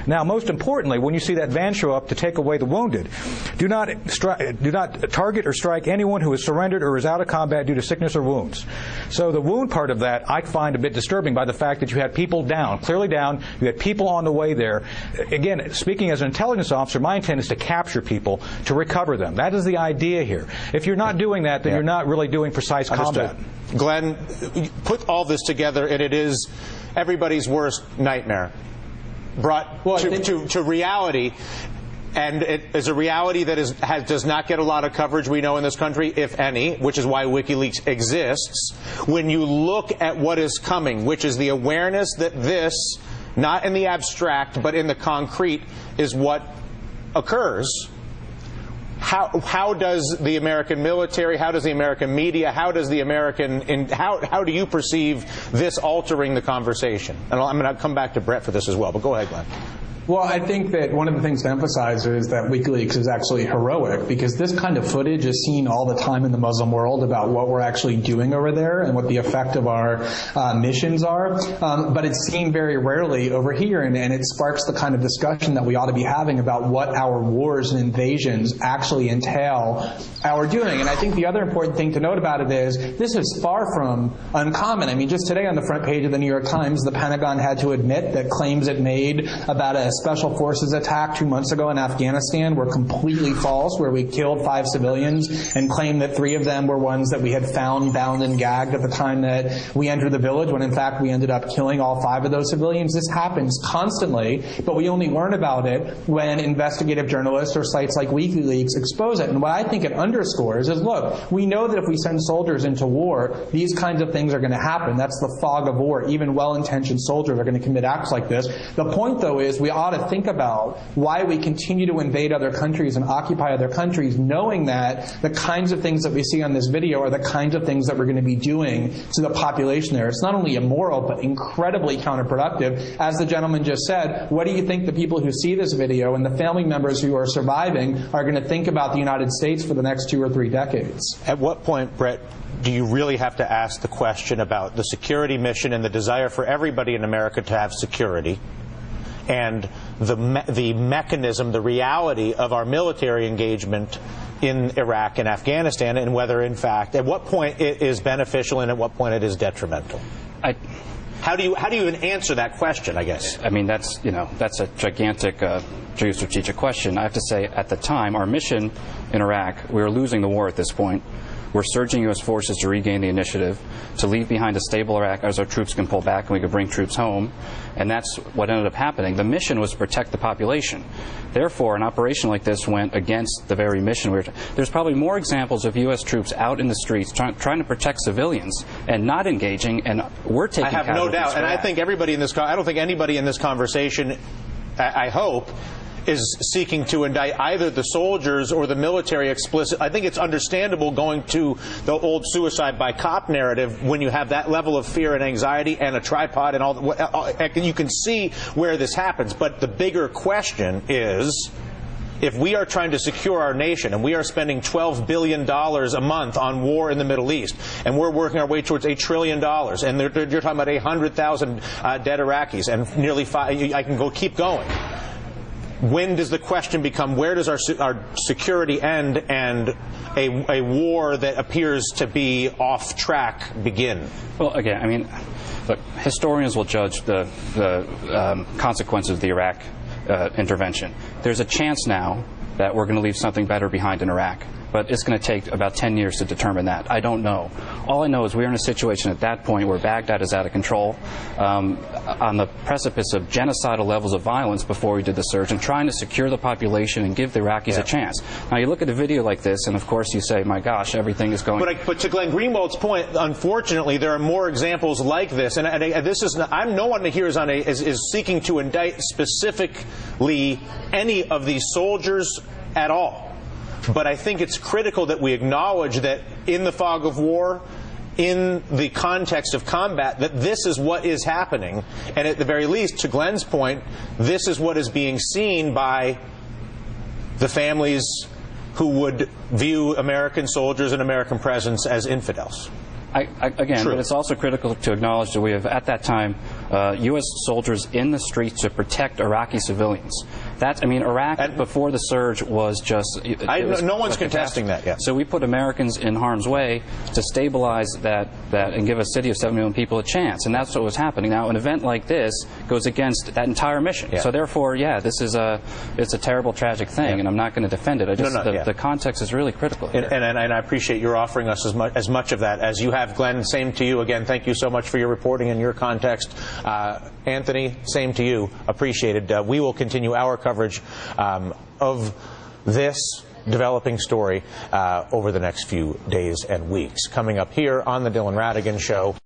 Now, most importantly, when you see that van show up to take away the wounded, do not target or strike anyone who has surrendered or is out of combat due to sickness or wounds. So the wound part of that I find a bit disturbing by the fact that you had people down, clearly down, you had people on the way there. Again, speaking as an intelligence officer, my intent is to capture people, to recover them. That is the idea here. If you're not doing that, then you're not really doing precise combat. Glenn, put all this together, and it is everybody's worst nightmare brought to reality, and it is a reality that does not get a lot of coverage, we know, in this country, if any, which is why WikiLeaks exists. When you look at what is coming, which is the awareness that this, not in the abstract, but in the concrete, is what occurs, how does the American military, how does the American media, how do you perceive this altering the conversation? And I'm going to come back to Brett for this as well, but go ahead, Glenn. Well, I think that one of the things to emphasize is that WikiLeaks is actually heroic, because this kind of footage is seen all the time in the Muslim world about what we're actually doing over there and what the effect of our missions are. But it's seen very rarely over here, and it sparks the kind of discussion that we ought to be having about what our wars and invasions actually entail our doing. And I think the other important thing to note about it is this is far from uncommon. I mean, just today on the front page of the New York Times, the Pentagon had to admit that claims it made about a special forces attack 2 months ago in Afghanistan were completely false, where we killed 5 civilians and claimed that 3 of them were ones that we had found bound and gagged at the time that we entered the village, when in fact we ended up killing all 5 of those civilians. This happens constantly, but we only learn about it when investigative journalists or sites like WikiLeaks expose it. And what I think it underscores is, look, we know that if we send soldiers into war, these kinds of things are going to happen. That's the fog of war. Even well-intentioned soldiers are going to commit acts like this. The point, though, is we ought to think about why we continue to invade other countries and occupy other countries, knowing that the kinds of things that we see on this video are the kinds of things that we're going to be doing to the population there. It's not only immoral, but incredibly counterproductive. As the gentleman just said, what do you think the people who see this video and the family members who are surviving are going to think about the United States for the next 2 or 3 decades? At what point, Brett, do you really have to ask the question about the security mission and the desire for everybody in America to have security, and the mechanism, the reality of our military engagement in Iraq and Afghanistan, and whether, in fact, at what point it is beneficial and at what point it is detrimental? How do you even answer that question, I guess? I mean, that's a gigantic geostrategic question. I have to say, at the time, our mission in Iraq, we were losing the war at this point. We're surging U.S. forces to regain the initiative, to leave behind a stable Iraq as our troops can pull back and we can bring troops home. And that's what ended up happening. The mission was to protect the population. Therefore, an operation like this went against the very mission. There's probably more examples of U.S. troops out in the streets trying to protect civilians and not engaging, and we're taking I have no doubt. And I think everybody in this I don't think anybody in this conversation, I hope, is seeking to indict either the soldiers or the military explicit. I think it's understandable going to the old suicide by cop narrative when you have that level of fear and anxiety and a tripod and all. You can see where this happens. But the bigger question is, if we are trying to secure our nation and we are spending $12 billion a month on war in the Middle East, and we're working our way towards $1 trillion, and you're talking about 100,000 dead Iraqis and nearly 5, I can keep going. When does the question become, where does our security end and a war that appears to be off track begin? Well, again, I mean, look, historians will judge the consequences of the Iraq intervention. There's a chance now that we're going to leave something better behind in Iraq, but it's going to take about 10 years to determine that. I don't know. All I know is we're in a situation at that point where Baghdad is out of control, on the precipice of genocidal levels of violence before we did the surge, and trying to secure the population and give the Iraqis a chance. Now, you look at a video like this, and of course you say, my gosh, everything is going... But to Glenn Greenwald's point, unfortunately, there are more examples like this. And this is no one here is seeking to indict specifically any of these soldiers at all. But I think it's critical that we acknowledge that in the fog of war, in the context of combat, that this is what is happening. And at the very least, to Glenn's point, this is what is being seen by the families who would view American soldiers and American presence as infidels. Again, but it's also critical to acknowledge that we have, at that time, U.S. soldiers in the streets to protect Iraqi civilians. Iraq before the surge was just... no one's contesting that yet. So we put Americans in harm's way to stabilize that and give a city of 7 million people a chance, and that's what was happening. Now, an event like this goes against that entire mission. Yeah. So therefore, this is it's a terrible, tragic thing, and I'm not going to defend it. The context is really critical here. And I appreciate your offering us as much of that as you have, Glenn. Same to you. Again, thank you so much for your reporting and your context. Anthony, same to you. Appreciated. We will continue our coverage of this developing story over the next few days and weeks. Coming up here on the Dylan Ratigan Show.